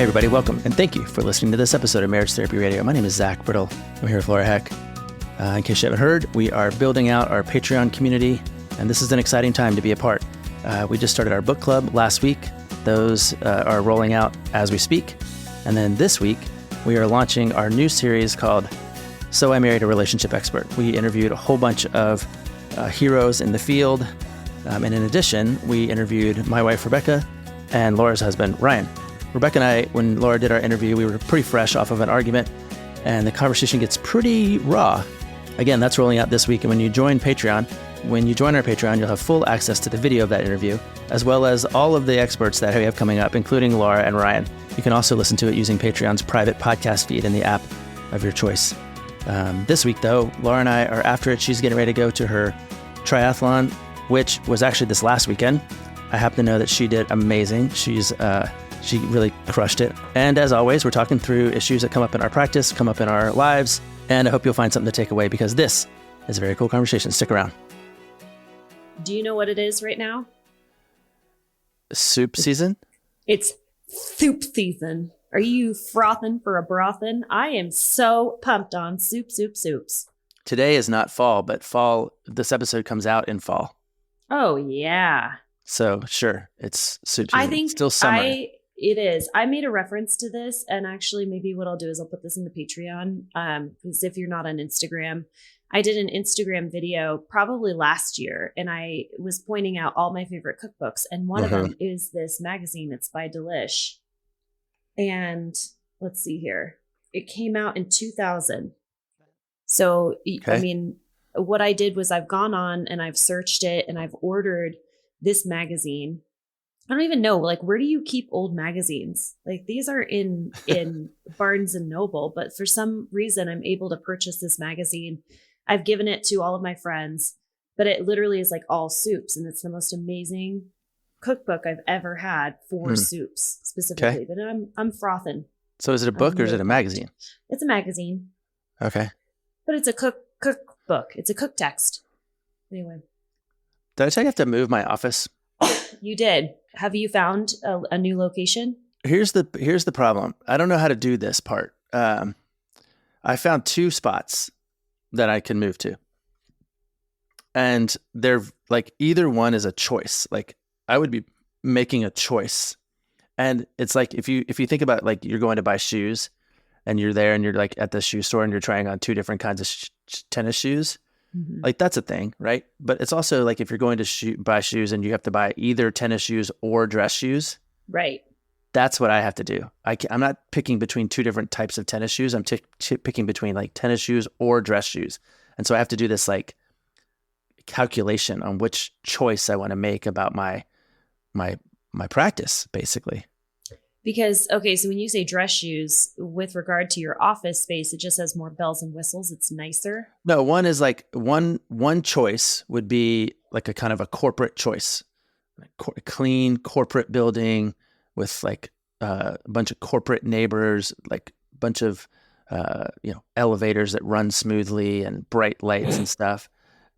Hey everybody, welcome, and thank you for listening to this episode of Marriage Therapy Radio. My name is Zach Brittle. I'm here with Laura Heck. In case you haven't heard, we are building out our Patreon community, and this is an exciting time to be a part. We just started our book club last week. Those are rolling out as we speak. And then this week, we are launching our new series called So I Married a Relationship Expert. We interviewed a whole bunch of heroes in the field. And in addition, we interviewed my wife, Rebecca, and Laura's husband, Ryan. Rebecca and I, when Laura did our interview, we were pretty fresh off of an argument, and the conversation gets pretty raw. Again, that's rolling out this week. And when you join our Patreon, you'll have full access to the video of that interview, as well as all of the experts that we have coming up, including Laura and Ryan. You can also listen to it using Patreon's private podcast feed in the app of your choice. This week, though, Laura and I are after it. She's getting ready to go to her triathlon, which was actually this last weekend. I happen to know that she did amazing. She really crushed it. And as always, we're talking through issues that come up in our practice, come up in our lives, and I hope you'll find something to take away because this is a very cool conversation. Stick around. Do you know what it is right now? Soup season? It's soup season. Are you frothing for a brothin'? I am so pumped on soups. Today is not fall, but this episode comes out in fall. Oh, yeah. So sure, it's soup season. I think it's still summer. It is. I made a reference to this, and actually maybe what I'll do is I'll put this in the Patreon, because if you're not on Instagram, I did an Instagram video probably last year, and I was pointing out all my favorite cookbooks, and one of them is this magazine. It's by Delish. And let's see here. It came out in 2000. So, okay. I mean, what I did was I've gone on and I've searched it and I've ordered this magazine. I don't even know, like, where do you keep old magazines? Like, these are in Barnes and Noble, but for some reason I'm able to purchase this magazine. I've given it to all of my friends, but it literally is like all soups, and it's the most amazing cookbook I've ever had for soups specifically. Okay. But I'm frothing. So is it a book or is it a magazine? It's a magazine. Okay. But it's a cookbook. It's a cook text. Anyway. Did I tell you I have to move my office? You did. Have you found a new location? Here's the problem. I don't know how to do this part. I found 2 spots that I can move to. And they're like, either one is a choice. Like, I would be making a choice. And it's like, if you think about, like, you're going to buy shoes and you're there and you're like at the shoe store and you're trying on 2 different kinds of tennis shoes. Mm-hmm. Like, that's a thing, right? But it's also like if you're going to buy shoes and you have to buy either tennis shoes or dress shoes. Right. That's what I have to do. I'm not picking between 2 different types of tennis shoes. I'm picking between like tennis shoes or dress shoes. And so I have to do this like calculation on which choice I want to make about my practice, basically. Because, okay, so when you say dress shoes, with regard to your office space, it just has more bells and whistles. It's nicer. No, one is like one choice would be like a kind of a corporate choice, like a clean corporate building with like a bunch of corporate neighbors, like a bunch of elevators that run smoothly and bright lights and stuff.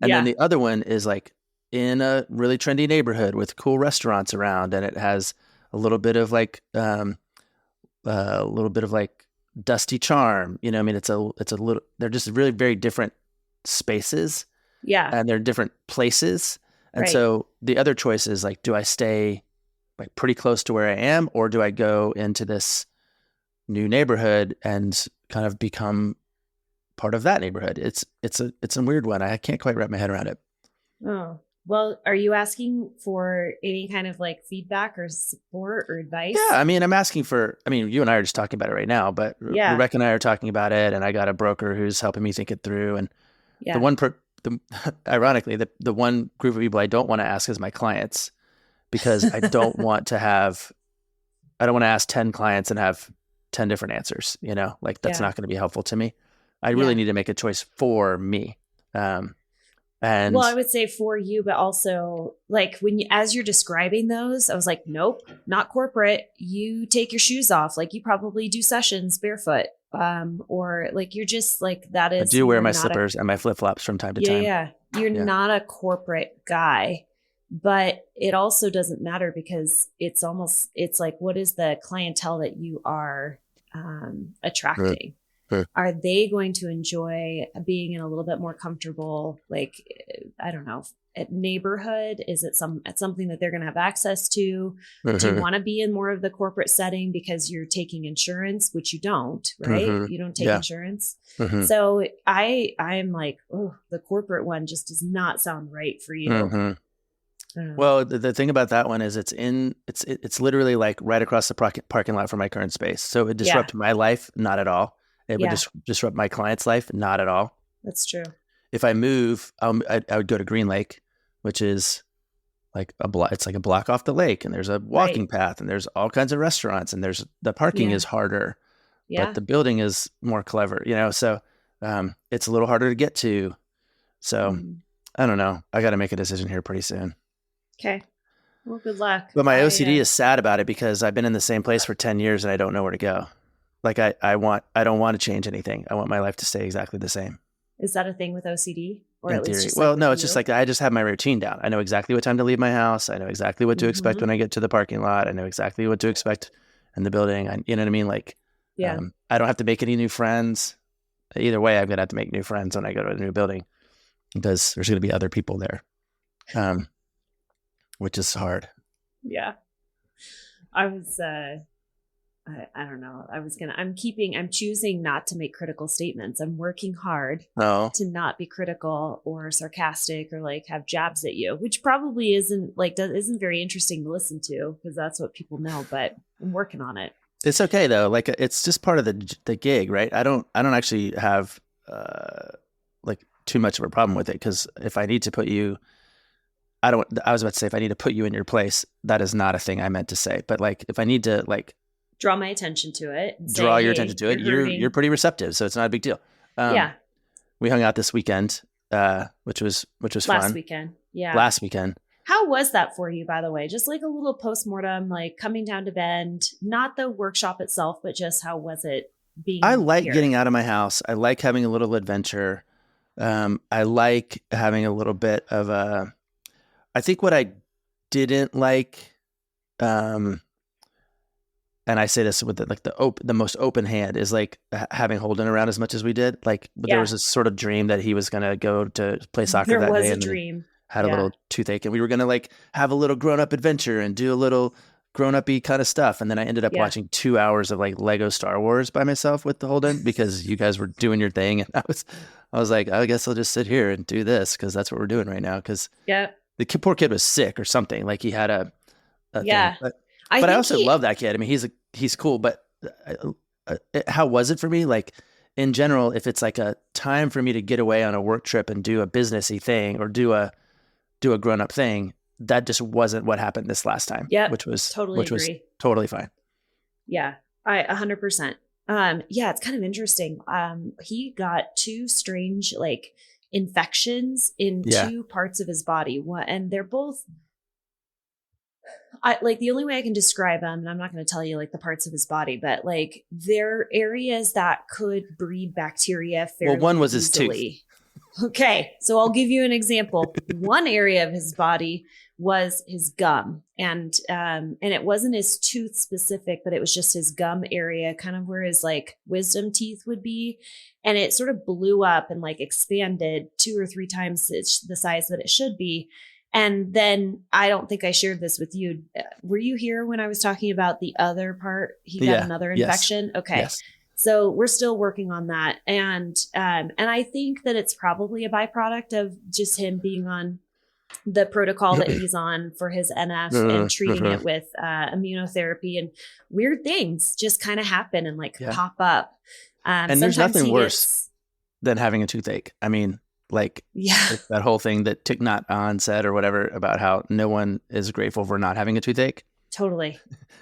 And then the other one is like in a really trendy neighborhood with cool restaurants around, and it has a little bit of like dusty charm, I mean, it's a little, they're just really very different spaces. Yeah. And they're different places. And right. So the other choice is like, do I stay like pretty close to where I am, or do I go into this new neighborhood and kind of become part of that neighborhood? It's a weird one. I can't quite wrap my head around it. Oh. Well, are you asking for any kind of like feedback or support or advice? Yeah, I mean, you and I are just talking about it right now, but Rebecca and I are talking about it, and I got a broker who's helping me think it through. And ironically, the one group of people I don't want to ask is my clients, because I don't want to ask 10 clients and have 10 different answers, like that's not going to be helpful to me. I really need to make a choice for me. Well, I would say for you, but also like as you're describing those, I was like, nope, not corporate. You take your shoes off. Like, you probably do sessions barefoot. Or like, you're just like, that is. I do wear my slippers and my flip flops from time to time. Yeah. You're not a corporate guy. But it also doesn't matter because it's like, what is the clientele that you are Right. attracting? Right. Are they going to enjoy being in a little bit more comfortable, like, I don't know, at neighborhood? Is it something that they're going to have access to? Do you Mhm. want to be in more of the corporate setting because you're taking insurance, which you don't, right? Mhm. You don't take Yeah. insurance. Mhm. So I'm like, oh, the corporate one just does not sound right for you. Mhm. I don't know. Well, the thing about that one is it's literally like right across the parking lot from my current space. So it would Yeah. disrupt my life, not at all. It would Yeah, disrupt my client's life, not at all. that's true. If I move, I would go to Green Lake, which is like a block. It's like a block off the lake, and there's a Right. walking path, and there's all kinds of restaurants, and there's the parking Yeah. is harder, but Yeah. the building is more clever, So it's a little harder to get to. So Mhm. I don't know. I got to make a decision here pretty soon. Okay. Well, good luck. But my OCD is sad about it because I've been in the same place for 10 years and I don't know where to go. Like I don't want to change anything. I want my life to stay exactly the same Is that a thing with OCD, or in at least theory. just like Well, with no, it's just you? like I just have my routine down. I know exactly what time to leave my house. I know exactly what to expect Mm-hmm. when I get to the parking lot. I know exactly what to expect in the building. You know what I mean? Like, Yeah. I don't have to make any new friends. Either way, I'm going to have to make new friends when I go to a new building because there's going to be other people there, um, which is hard. Yeah. I was I don't know. I'm choosing not to make critical statements. I'm working hard No, to not be critical or sarcastic or like have jabs at you, which probably isn't very interesting to listen to because that's what people know, but I'm working on it. it's okay though. Like it's just part of the gig, right? I don't actually have like too much of a problem with it because if I need to put you, I was about to say if I need to put you in your place, that is not a thing I meant to say. But like if I need to like Draw my attention to it and say, draw your attention "Hey, to it, you're you're hurting." pretty receptive, so it's not a big deal. Um, Yeah, we hung out this weekend, which was last fun. weekend. Yeah. Last weekend, How was that for you, by the way? Just like a little postmortem, like coming down to Bend, not the workshop itself, but just how was it I being like here? getting out of my house. I like having a little adventure. I like having a little bit of a. I think what I didn't like, um, and I say this with the most open hand is like having Holden around as much as we did. Like there was Yeah, this sort of dream that he was gonna go to play soccer there that was day, a and then he dream. had a Yeah. little toothache, and we were gonna like have a little grown up adventure and do a little grown up y kind of stuff. And then I ended up Yeah. watching 2 hours of like Lego Star Wars by myself with the Holden because you guys were doing your thing, and I was like, I guess I'll just sit here and do this because that's what we're doing right now. Because Yeah. poor kid was sick or something. Like he had a thing. Yeah. I But I think also love that kid. I mean, he's cool. But how was it for me? Like in general, if it's like a time for me to get away on a work trip and do a businessy thing or do a grown up thing, that just wasn't what happened this last time, Yep. Totally which was agree. totally fine. Yeah. 100%. Yeah, it's kind of interesting. He got two strange like infections in Yeah, two parts of his body. And they're both I like the only way I can describe them, and I'm not going to tell you like the parts of his body, but like they're areas that could breed bacteria well, one fairly was his tooth. easily. Okay, so I'll give you an example. One area of his body was his gum, and it wasn't his tooth specific, but it was just his gum area, kind of where his like wisdom teeth would be, and it sort of blew up and like expanded 2 or 3 times the size that it should be. And then I don't think I shared this with you. Were you here when I was talking about the other part? He got Yeah, another yes, infection. Okay. yes, So we're still working on that. And I think that it's probably a byproduct of just him being on the protocol that he's on for his NF and treating it with immunotherapy, and weird things just kind of happen and like yeah. pop up. And there's Sometimes nothing he worse gets, than having a toothache. I mean, like yeah, that whole thing that Thich Nhat Hanh said or whatever about how no one is grateful for not having a toothache. totally.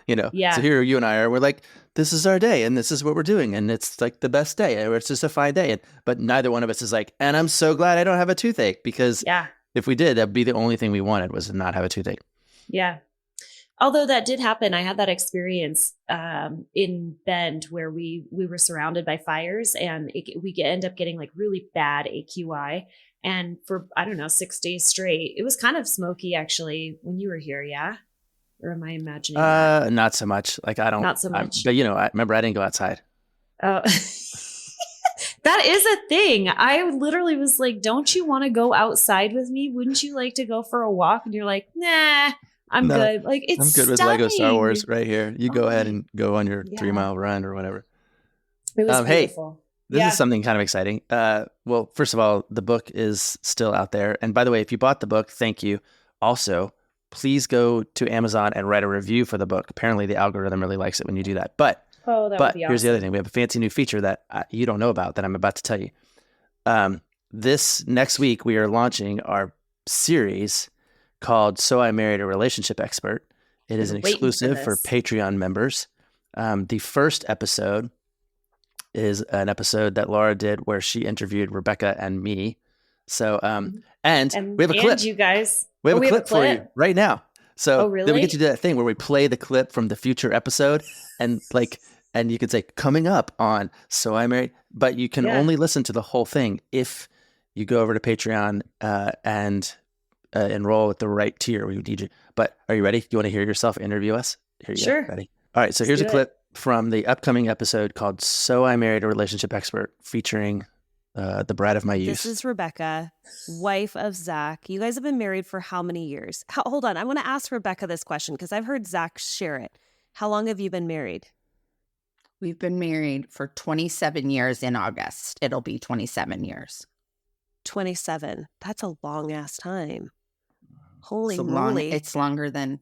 So Yeah. here you and I are, we're like, this is our day and this is what we're doing. And it's like the best day or it's just a fine day. But neither one of us is like, and I'm so glad I don't have a toothache because Yeah. if we did, that'd be the only thing we wanted was to not have a toothache. Yeah. Although that did happen, I had that experience in Bend where we were surrounded by fires, and we end up getting like really bad AQI, And for, I don't know, 6 days straight, it was kind of smoky actually when you were here. Yeah. Or am I imagining that? Not so much. Like I don't, Not so much. but I remember I didn't go outside. Oh, that is a thing. I literally was like, don't you want to go outside with me? Wouldn't you like to go for a walk? And you're like, nah, I'm good. Like, it's I'm good with stunning. Lego Star Wars right here. You go ahead my- and go on your Yeah. 3-mile run or whatever. It was Hey, beautiful. this is something kind of exciting. Well, first of all, the book is still out there. And by the way, if you bought the book, thank you. Also, please go to Amazon and write a review for the book. Apparently, the algorithm really likes it when you do that. But Would be awesome. Here's the other thing. We have a fancy new feature that you don't know about that I'm about to tell you. This next week, we are launching our series called So I Married a Relationship Expert. It is an exclusive for Patreon members. The first episode is an episode that Laura did where she interviewed Rebecca and me. So, and we have a clip. And you guys. We have a clip for you right now. So really? Then we get to do that thing where we play the clip from the future episode and you could say coming up on So I Married, but you can only listen to the whole thing if you go over to Patreon and enroll at the right tier. We need you. But are you ready? Do you want to hear yourself interview us? Here you Sure. go. Ready? All right. So here's a clip from the upcoming episode called So I Married a Relationship Expert featuring the bride of my youth. This is Rebecca, wife of Zach. You guys have been married for how many years? Hold on. I want to ask Rebecca this question because I've heard Zach share it. How long have you been married? We've been married for 27 years in August. It'll be 27 years. 27. That's a long ass time. Holy It's moly. It's longer than,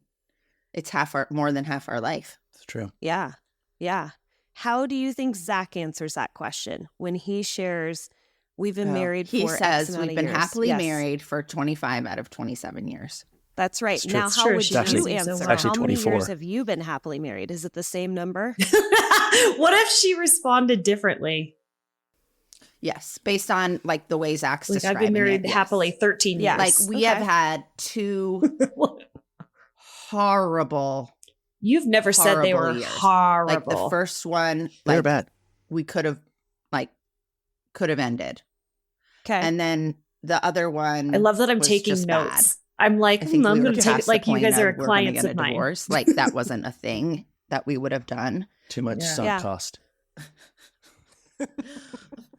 it's more than half our life. It's true. Yeah. Yeah. How do you think Zach answers that question when he shares, we've been married for He X says amount we've of been years? happily Yes. married for 25 out of 27 years. That's right. It's true. Now, It's how true. would She you actually- answer? it's actually How many 24. years have you been happily married? Is it the same number? What if she responded differently? Yes, based on like the way Zach's Like, I've describing been married it, yes. happily 13 years. Yeah. Like we Okay. have had two horrible, You've never said they were horrible years. horrible. like the first one, They're like bad. we could have ended. Okay. And then the other one, I love that I'm was taking just notes. bad. I'm like, I think I'm we were going to take past it the like you point guys are of we're gonna clients get a of mine. divorce. Like that wasn't a thing that we would have done. Too much Yeah. sunk Yeah. cost.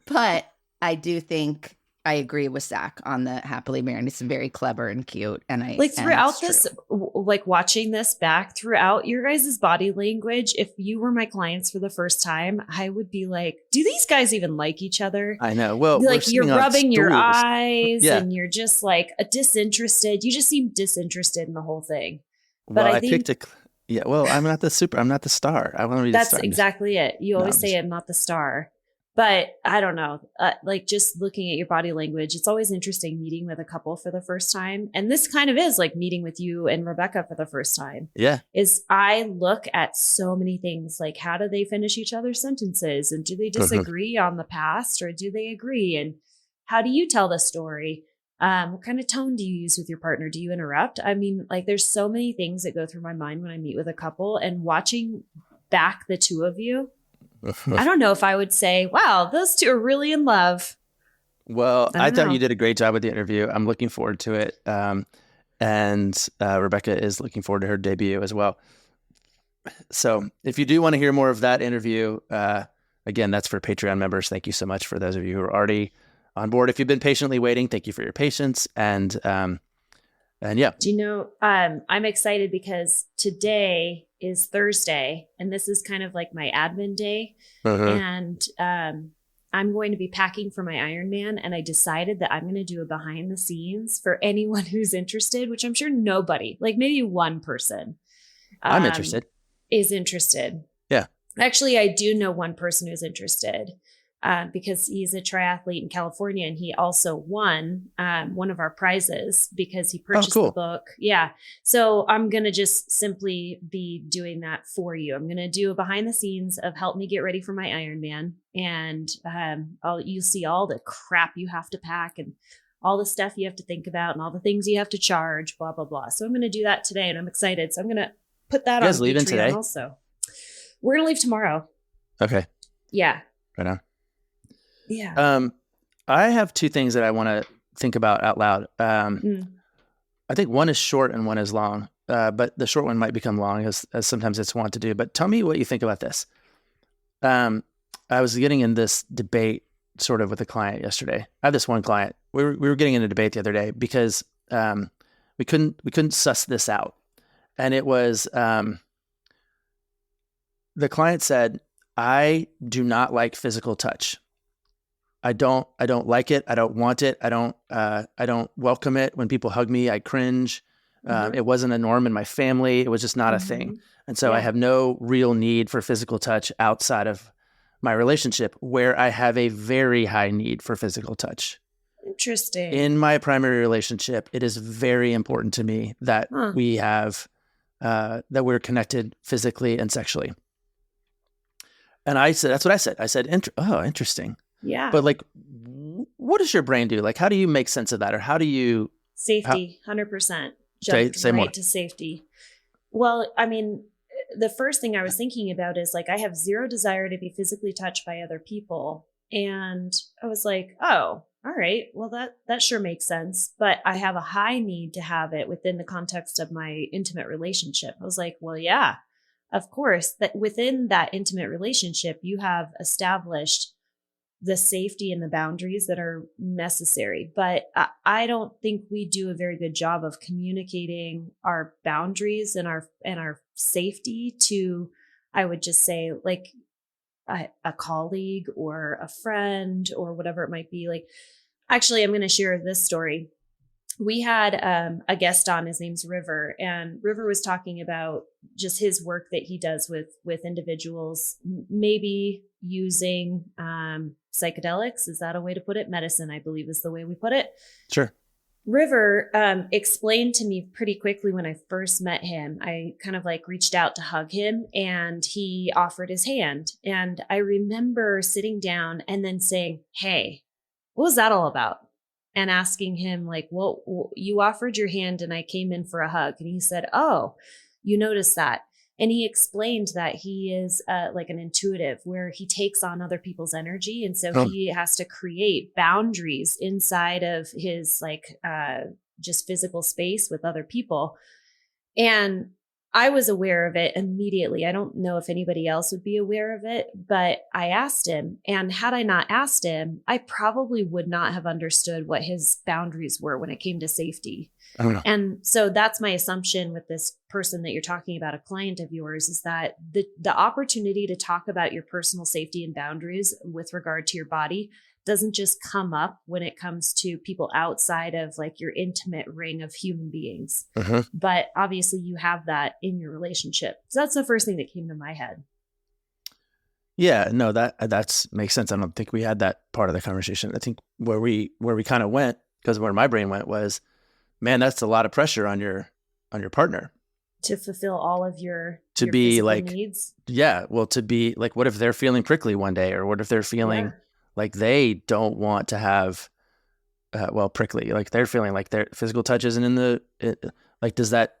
But I do think I agree with Zach on the happily married. It's very clever and cute. And I Like and throughout it's this, true. like watching this back throughout your guys' body language, if you were my clients for the first time, I would be like, do these guys even like each other? I know. Well, we're Like you're sitting on rubbing your stools. eyes Yeah. and you're just like disinterested. You just seem disinterested in the whole thing. Well, But I I picked think- yeah. Well, I'm not the star. I want to be the That's star. exactly it. You No, always I'm say just- I'm not the star. But I don't know, like just looking at your body language, it's always interesting meeting with a couple for the first time. And this kind of is like meeting with you and Rebecca for the first time. Yeah. Is I look at so many things like how do they finish each other's sentences? And do they disagree on the past or do they agree? And how do you tell the story? What kind of tone do you use with your partner? Do you interrupt? I mean, like there's so many things that go through my mind when I meet with a couple and watching back the two of you. I don't know if I would say, wow, those two are really in love. Well, I I don't thought know. you did a great job with the interview. I'm looking forward to it. And Rebecca is looking forward to her debut as well. So if you do want to hear more of that interview, again, that's for Patreon members. Thank you so much for those of you who are already on board. If you've been patiently waiting, thank you for your patience. And yeah. Do you know, I'm excited because today is Thursday and this is kind of like my admin day. And I'm going to be packing for my Ironman. And I decided that I'm going to do a behind the scenes for anyone who's interested, which I'm sure nobody, like maybe one person I'm interested. is interested. Yeah. Actually, I do know one person who's interested. Because he's a triathlete in California and he also won one of our prizes because he purchased cool. the book. Yeah. So I'm going to just simply be doing that for you. I'm going to do a behind the scenes of help me get ready for my Ironman. And you'll see all the crap you have to pack and all the stuff you have to think about and all the things you have to charge, blah, blah, blah. So I'm going to do that today and I'm excited. So I'm going to put that You guys on leaving Patreon today? also. We're going to leave tomorrow. Okay. Yeah. Right on. Yeah. I have two things that I want to think about out loud. Mm. I think one is short and one is long, but the short one might become long as sometimes it's wont to do. But tell me what you think about this. I was getting in this debate sort of with a client yesterday. I have this one client. We were getting in a debate the other day because we couldn't suss this out, and it was the client said, "I do not like physical touch. I don't like it. I don't want it. I don't welcome it. When people hug me, I cringe. It wasn't a norm in my family. It was just not a thing. And so I have no real need for physical touch outside of my relationship, where I have a very high need for physical touch. Interesting. In my primary relationship, it is very important to me that we have, that we're connected physically and sexually." And I said, that's what I said. I said, interesting. Yeah. But like, what does your brain do? Like, how do you make sense of that? Or how do you? Safety, 100%. Okay, Jumped say right more. to safety. Well, I mean, the first thing I was thinking about is like, I have zero desire to be physically touched by other people. And I was like, oh, all right, well, that sure makes sense. But I have a high need to have it within the context of my intimate relationship. I was like, well, yeah, of course, that within that intimate relationship, you have established the safety and the boundaries that are necessary. But I don't think we do a very good job of communicating our boundaries and our safety to, I would just say, like a colleague or a friend or whatever it might be. Like, actually, I'm going to share this story. We had a guest on. His name's River, and River was talking about just his work that he does with individuals, maybe using psychedelics. Is that a way to put it? Medicine, I believe, is the way we put it. Sure. River explained to me pretty quickly when I first met him. I kind of like reached out to hug him, and he offered his hand. And I remember sitting down and then saying, "Hey, what was that all about?" And asking him like, well, you offered your hand and I came in for a hug. And he said, "Oh, you noticed that." And he explained that he is like an intuitive, where he takes on other people's energy. And so he has to create boundaries inside of his like just physical space with other people. And I was aware of it immediately. I don't know if anybody else would be aware of it, but I asked him. And had I not asked him, I probably would not have understood what his boundaries were when it came to safety. I don't know. And so that's my assumption with this person that you're talking about, a client of yours, is that the opportunity to talk about your personal safety and boundaries with regard to your body doesn't just come up when it comes to people outside of like your intimate ring of human beings. But obviously you have that in your relationship. So that's the first thing that came to my head. Yeah, no, that's makes sense. I don't think we had that part of the conversation. I think where we kind of went, because where my brain went was, man, that's a lot of pressure on your partner to fulfill all of your be like needs. Yeah, well, to be like, what if they're feeling prickly one day, or what if they're feeling like they don't want to have prickly, like they're feeling like their physical touch isn't in like does that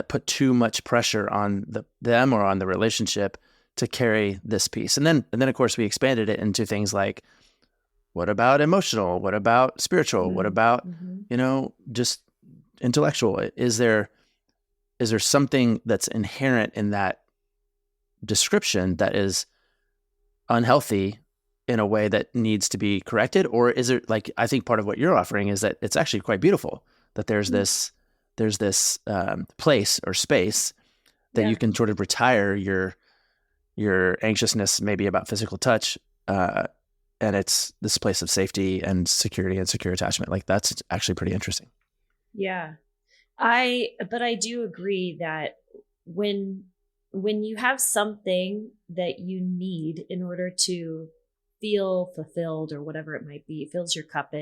put too much pressure on them or on the relationship to carry this piece? And then of course we expanded it into things like, what about emotional? What about spiritual? What about, just intellectual? Is there something that's inherent in that description that is unhealthy in a way that needs to be corrected? Or is it like, I think part of what you're offering is that it's actually quite beautiful, that there's this place or space that you can sort of retire your anxiousness maybe about physical touch, and it's this place of safety and security and secure attachment. Like, that's actually pretty interesting. Yeah. But I do agree that when you have something that you need in order to feel fulfilled or whatever it might be, fills your cup,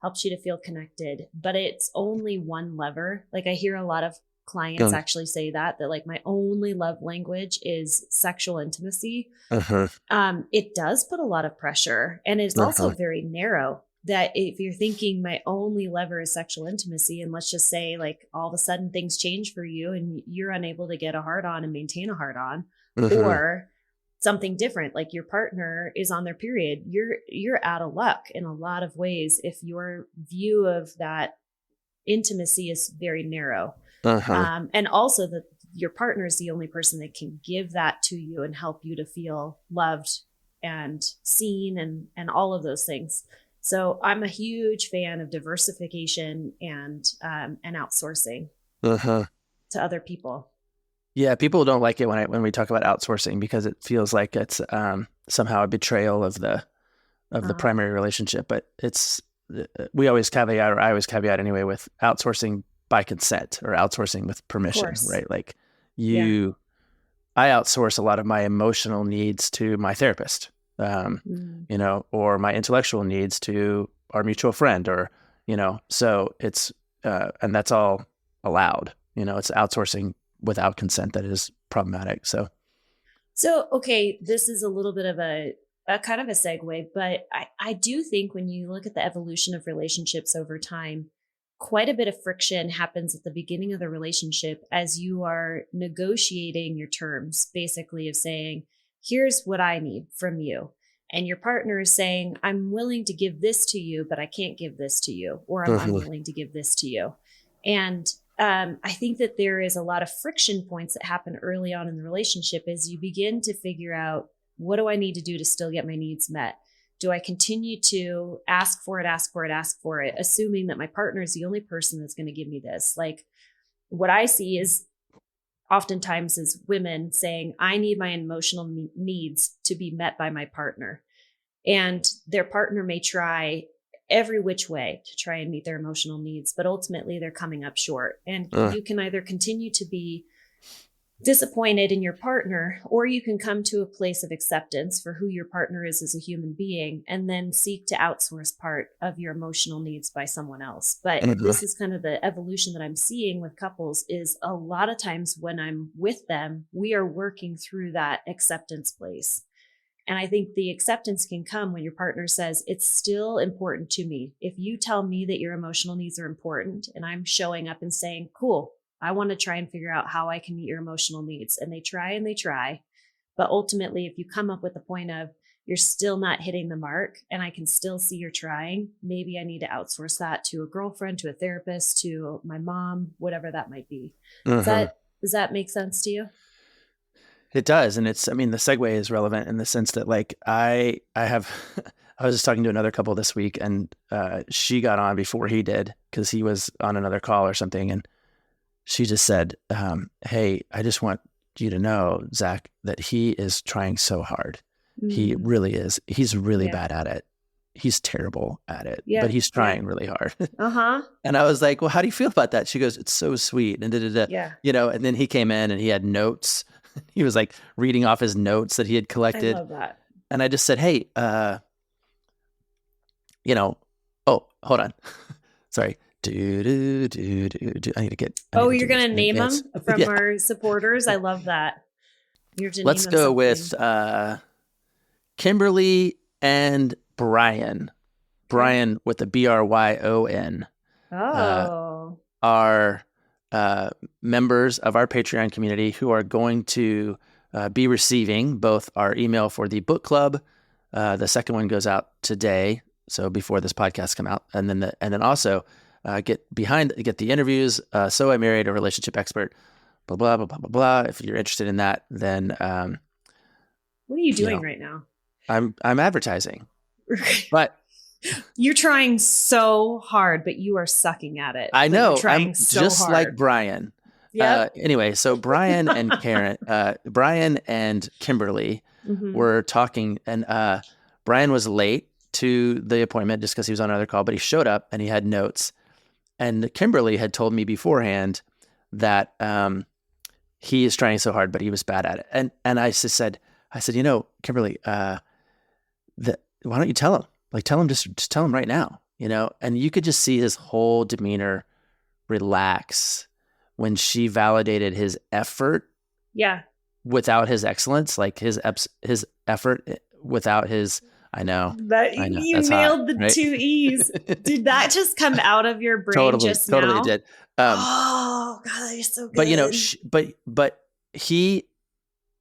helps you to feel connected, but it's only one lever. Like, I hear a lot of clients actually say that like, my only love language is sexual intimacy. It does put a lot of pressure, and it's also very narrow. That if you're thinking my only lever is sexual intimacy, and let's just say like all of a sudden things change for you and you're unable to get a hard on and maintain a hard on, or something different. Like your partner is on their period. You're out of luck in a lot of ways if your view of that intimacy is very narrow. And also that your partner is the only person that can give that to you and help you to feel loved and seen and all of those things. So I'm a huge fan of diversification and outsourcing to other people. Yeah, people don't like it when we talk about outsourcing because it feels like it's somehow a betrayal of the primary relationship. But I always caveat anyway with outsourcing by consent or outsourcing with permission, right? Like I outsource a lot of my emotional needs to my therapist, or my intellectual needs to our mutual friend, or so it's and that's all allowed. It's outsourcing without consent that is problematic. So okay, this is a little bit of a kind of a segue, but I do think when you look at the evolution of relationships over time, quite a bit of friction happens at the beginning of the relationship as you are negotiating your terms, basically of saying, here's what I need from you. And your partner is saying, I'm willing to give this to you, but I can't give this to you, or I'm unwilling to give this to you. And I think that there is a lot of friction points that happen early on in the relationship as you begin to figure out, what do I need to do to still get my needs met? Do I continue to ask for it, assuming that my partner is the only person that's going to give me this? Like what I see is oftentimes is women saying, I need my emotional needs to be met by my partner. And their partner may try every which way to try and meet their emotional needs, but ultimately they're coming up short. And you can either continue to be disappointed in your partner, or you can come to a place of acceptance for who your partner is as a human being, and then seek to outsource part of your emotional needs by someone else. But this is kind of the evolution that I'm seeing with couples is a lot of times when I'm with them, we are working through that acceptance place. And I think the acceptance can come when your partner says, it's still important to me. If you tell me that your emotional needs are important and I'm showing up and saying, cool, I want to try and figure out how I can meet your emotional needs. And they try. But ultimately, if you come up with the point of you're still not hitting the mark and I can still see you're trying, maybe I need to outsource that to a girlfriend, to a therapist, to my mom, whatever that might be. Does that make sense to you? It does. And the segue is relevant in the sense that like I was just talking to another couple this week, and she got on before he did because he was on another call or something. And she just said, hey, I just want you to know, Zach, that he is trying so hard. He really is. He's really bad at it. He's terrible at it, but he's trying really hard. And I was like, well, how do you feel about that? She goes, it's so sweet. And and then he came in and he had notes. He was like reading off his notes that he had collected. I love that. And I just said, hey, oh, hold on. Sorry. I need to get. You're going to name them from our supporters. I love that. Let's go with Kimberly and Brian. Brian with the Bryon. Are members of our Patreon community who are going to be receiving both our email for the book club. The second one goes out today, so before this podcast come out, and then also get the interviews. So I married a relationship expert. Blah blah blah blah blah blah. If you're interested in that, then what are you doing right now? I'm advertising, but you're trying so hard, but you are sucking at it. I know. I'm so just hard. Like Brian. Anyway, so Brian and Brian and Kimberly were talking, and Brian was late to the appointment just because he was on another call, but he showed up and he had notes. And Kimberly had told me beforehand that he is trying so hard, but he was bad at it. And I said, Kimberly, why don't you tell him? Like, tell him, just tell him right now, and you could just see his whole demeanor relax when she validated his effort. Yeah. Without his excellence, like his effort without his, I know. You That's nailed hot, the right? 2 E's. Did that just come out of your brain just now? Totally did. Oh God, that is so good. But, but he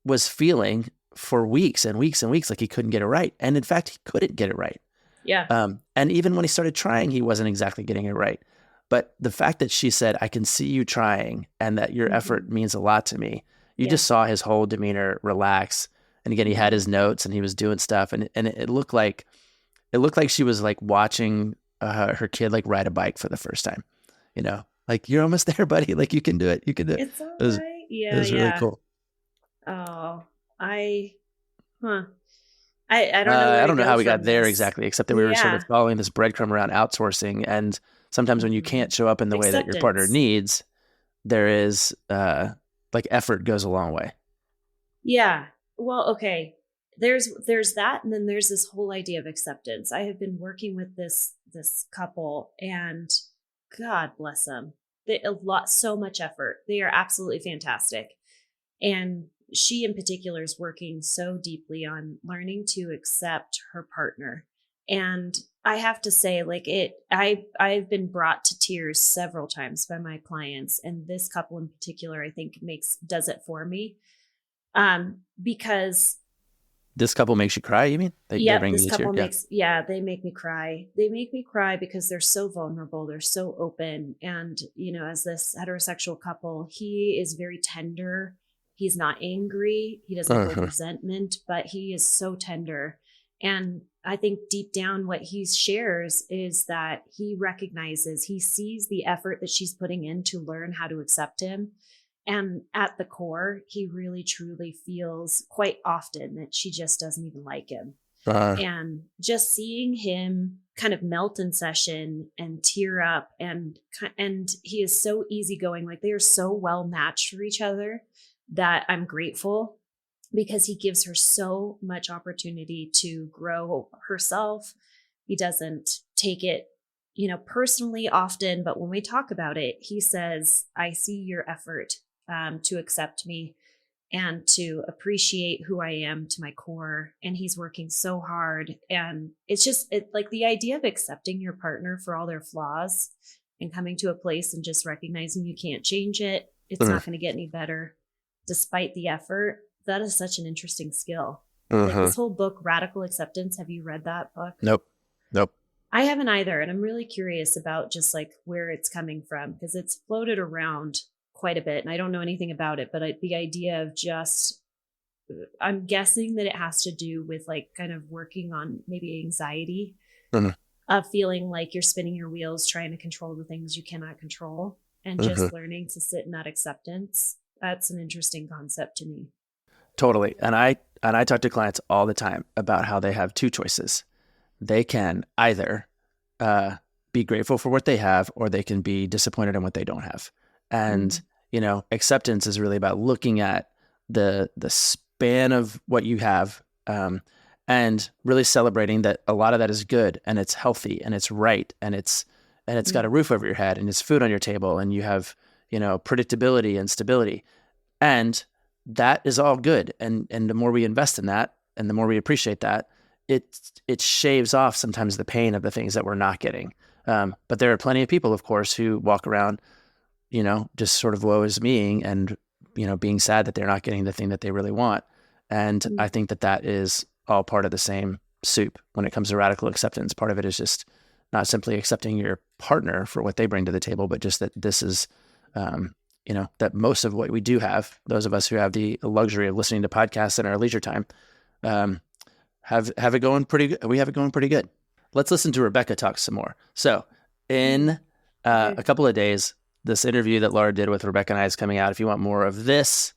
was feeling for weeks and weeks and weeks, like he couldn't get it right. And in fact, he couldn't get it right. Yeah. And even when he started trying, he wasn't exactly getting it right. But the fact that she said, I can see you trying and that your effort means a lot to me. You just saw his whole demeanor relax. And again, he had his notes and he was doing stuff. And it looked like she was like watching her kid like ride a bike for the first time, you know, like you're almost there, buddy. Like you can do it. You can do it. It's all It was, right. Yeah. it was really cool. Oh, I don't know. I don't know how we got from there this. exactly, except that we were sort of following this breadcrumb around outsourcing. And sometimes when you can't show up in the way that your partner Acceptance. needs, there is like effort goes a long way. Yeah. Well, okay. There's that, and then there's this whole idea of acceptance. I have been working with this couple, and God bless them. So much effort. They are absolutely fantastic. And she in particular is working so deeply on learning to accept her partner. And I have to say, like I've been brought to tears several times by my clients, and this couple in particular, I think does it for me. Because this couple makes you cry, you mean? this couple they make me cry. They make me cry because they're so vulnerable. They're so open. And, you know, as this heterosexual couple, he is very tender. He's not angry. He doesn't hold resentment, but he is so tender. And I think deep down what he shares is that he sees the effort that she's putting in to learn how to accept him. And at the core, he really truly feels quite often that she just doesn't even like him. And just seeing him kind of melt in session and tear up, and he is so easygoing, like they are so well matched for each other, that I'm grateful, because he gives her so much opportunity to grow herself. He doesn't take it, you know, personally often, but when we talk about it, he says, I see your effort to accept me and to appreciate who I am to my core. And he's working so hard. And it's just like the idea of accepting your partner for all their flaws and coming to a place and just recognizing you can't change it. It's not going to get any better despite the effort. That is such an interesting skill. Like this whole book, Radical Acceptance. Have you read that book? Nope. I haven't either. And I'm really curious about just like where it's coming from, because it's floated around quite a bit and I don't know anything about it, but the idea of just, I'm guessing that it has to do with like kind of working on maybe anxiety of feeling like you're spinning your wheels trying to control the things you cannot control, and just learning to sit in that acceptance. That's an interesting concept to me. Totally. And I talk to clients all the time about how they have two choices. They can either be grateful for what they have, or they can be disappointed in what they don't have. And, you know, acceptance is really about looking at the span of what you have, and really celebrating that a lot of that is good and it's healthy and it's right and it's got a roof over your head and it's food on your table and you have, you know, predictability and stability. And that is all good. And the more we invest in that and the more we appreciate that, it shaves off sometimes the pain of the things that we're not getting. But there are plenty of people, of course, who walk around, you know, just sort of woe is me and, you know, being sad that they're not getting the thing that they really want. And I think that is all part of the same soup when it comes to radical acceptance. Part of it is just not simply accepting your partner for what they bring to the table, but just that this is, you know, that most of what we do have, those of us who have the luxury of listening to podcasts in our leisure time, have it going pretty good. We have it going pretty good. Let's listen to Rebecca talk some more. So in a couple of days, this interview that Laura did with Rebecca and I is coming out. If you want more of this,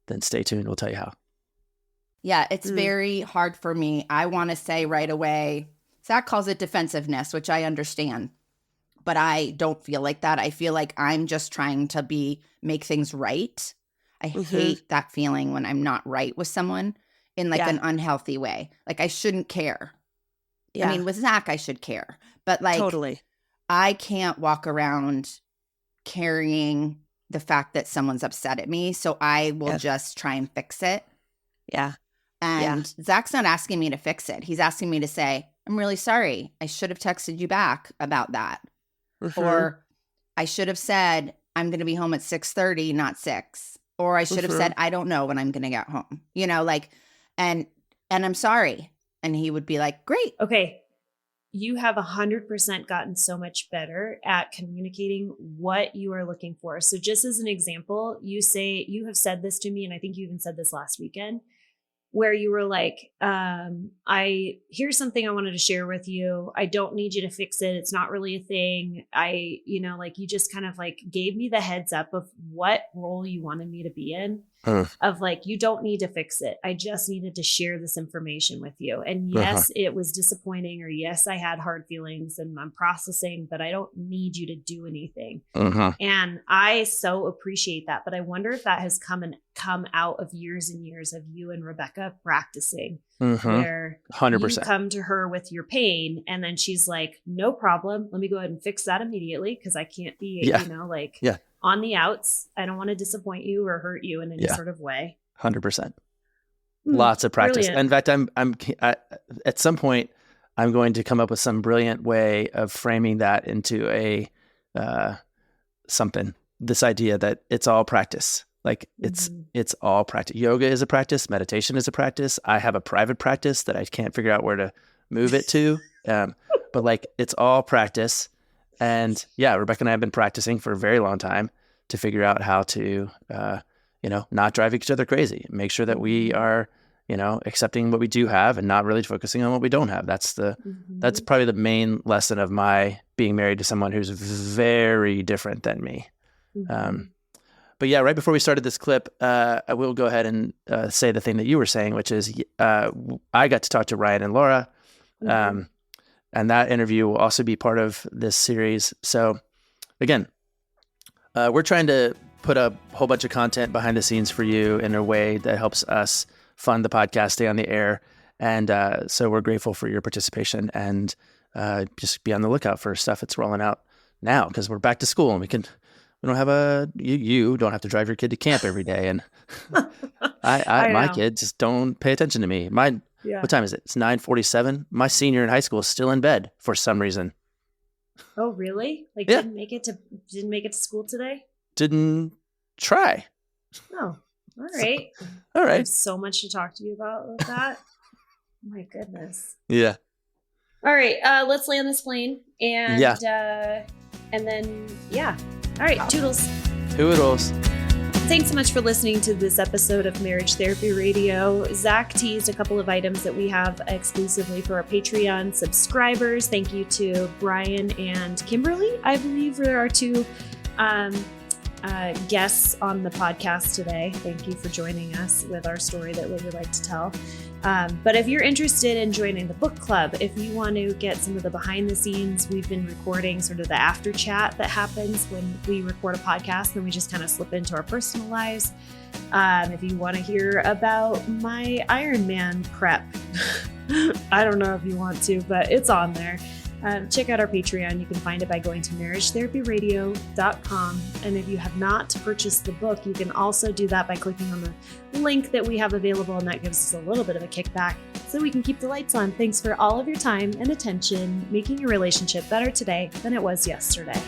then stay tuned. We'll tell you how. Yeah, it's very hard for me. I want to say right away, Zach calls it defensiveness, which I understand, but I don't feel like that. I feel like I'm just trying to make things right. I hate that feeling when I'm not right with someone in like an unhealthy way. Like I shouldn't care. Yeah. I mean, with Zach, I should care, but like Totally. I can't walk around carrying the fact that someone's upset at me. So I will just try and fix it. Yeah. And Zach's not asking me to fix it. He's asking me to say, I'm really sorry. I should have texted you back about that. Or I should have said, I'm going to be home at 6:30, not 6. Or I should have said, I don't know when I'm going to get home. You know, like, And I'm sorry. And he would be like, great. Okay. You have 100% gotten so much better at communicating what you are looking for. So just as an example, you have said this to me, and I think you even said this last weekend, where you were like, here's something I wanted to share with you. I don't need you to fix it. It's not really a thing. Like you just kind of like gave me the heads up of what role you wanted me to be in. Of like, you don't need to fix it. I just needed to share this information with you. And yes, it was disappointing, or yes, I had hard feelings and I'm processing, but I don't need you to do anything. And I so appreciate that. But I wonder if that has come out of years and years of you and Rebecca practicing, where 100%. you come to her with your pain and then she's like, no problem. Let me go ahead and fix that immediately, because I can't be, on the outs. I don't want to disappoint you or hurt you in any sort of way. 100%. Lots of practice. Brilliant. In fact, I at some point, I'm going to come up with some brilliant way of framing that into a something. This idea that it's all practice. Like it's all practice. Yoga is a practice. Meditation is a practice. I have a private practice that I can't figure out where to move it to. But like, it's all practice. And yeah, Rebecca and I have been practicing for a very long time to figure out how to, not drive each other crazy. Make sure that we are, accepting what we do have and not really focusing on what we don't have. That's that's probably the main lesson of my being married to someone who's very different than me. But yeah, right before we started this clip, I will go ahead and say the thing that you were saying, which is I got to talk to Ryan and Laura. And that interview will also be part of this series. So again, we're trying to put a whole bunch of content behind the scenes for you in a way that helps us fund the podcast, stay on the air. And so we're grateful for your participation, and just be on the lookout for stuff that's rolling out now, because we're back to school and we don't have you don't have to drive your kid to camp every day. And my kids just don't pay attention to me. What time is it? It's 9:47. My senior in high school is still in bed for some reason. Oh, really? Like, didn't make it to school today? Didn't try. Oh, all right. All right. I have so much to talk to you about with that. My goodness. Yeah. All right. Let's land this plane. And then, all right. Toodles. Toodles. Thanks so much for listening to this episode of Marriage Therapy Radio. Zach teased a couple of items that we have exclusively for our Patreon subscribers. Thank you to Brian and Kimberly. I believe there are two guests on the podcast today. Thank you for joining us with our story that we would like to tell. But if you're interested in joining the book club, if you want to get some of the behind the scenes, we've been recording sort of the after chat that happens when we record a podcast, and we just kind of slip into our personal lives. If you want to hear about my Ironman prep, I don't know if you want to, but it's on there. Check out our Patreon. You can find it by going to marriagetherapyradio.com. And if you have not purchased the book, you can also do that by clicking on the link that we have available, and that gives us a little bit of a kickback so we can keep the lights on. Thanks for all of your time and attention, making your relationship better today than it was yesterday.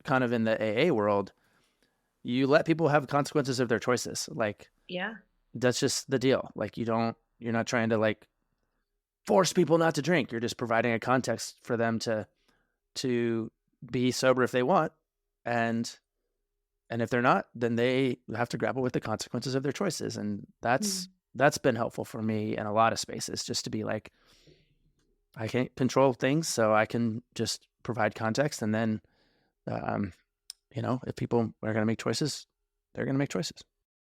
kind of in the AA world, you let people have consequences of their choices. Like, Yeah. that's just the deal. Like, you're not trying to like force people not to drink. You're just providing a context for them to be sober if they want. And if they're not, then they have to grapple with the consequences of their choices. And that's been helpful for me in a lot of spaces, just to be like, I can't control things, so I can just provide context. And then, if people are going to make choices, they're going to make choices.